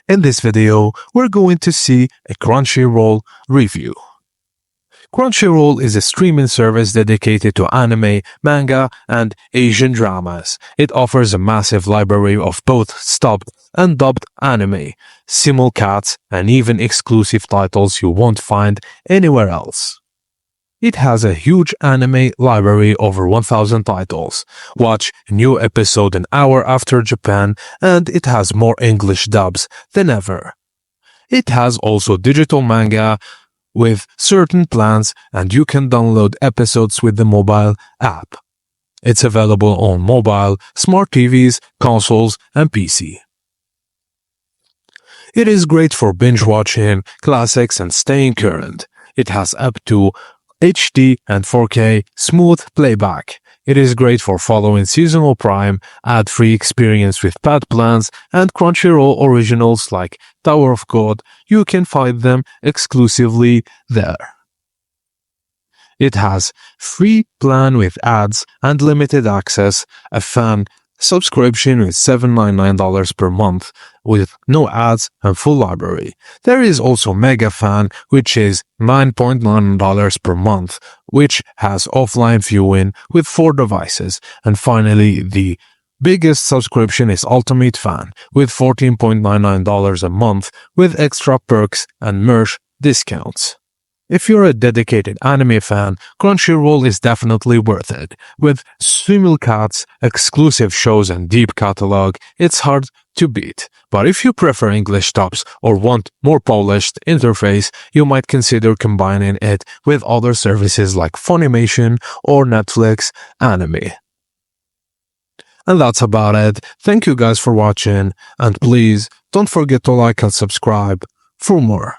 In this video, we're going to see a Crunchyroll review. Crunchyroll is a streaming service dedicated to anime, manga, and Asian dramas. It offers a massive library of both subbed and dubbed anime, simulcats, and even exclusive titles you won't find anywhere else. It has a huge anime library, over 1,000 titles. Watch a new episode an hour after Japan, and it has more English dubs than ever. It has also digital manga with certain plans, and you can download episodes with the mobile app. It's available on mobile, smart TVs, consoles, and PC. It is great for binge watching classics and staying current. It has up to HD and 4K smooth playback. It is great for following seasonal Prime, ad-free experience with pad plans, and Crunchyroll originals like Tower of God. You can find them exclusively there. It has free plan with ads and limited access, a fan subscription with $7.99 per month with no ads and full library. There is also Mega Fan, which is $9.99 per month, which has offline viewing with 4 devices. And finally, the biggest subscription is Ultimate Fan with $14.99 a month with extra perks and merch discounts. If you're a dedicated anime fan, Crunchyroll is definitely worth it. With simulcats, exclusive shows, and deep catalog, it's hard to beat. But if you prefer English dubs or want more polished interface, you might consider combining it with other services like Funimation or Netflix Anime. And that's about it. Thank you guys for watching, and please don't forget to like and subscribe for more.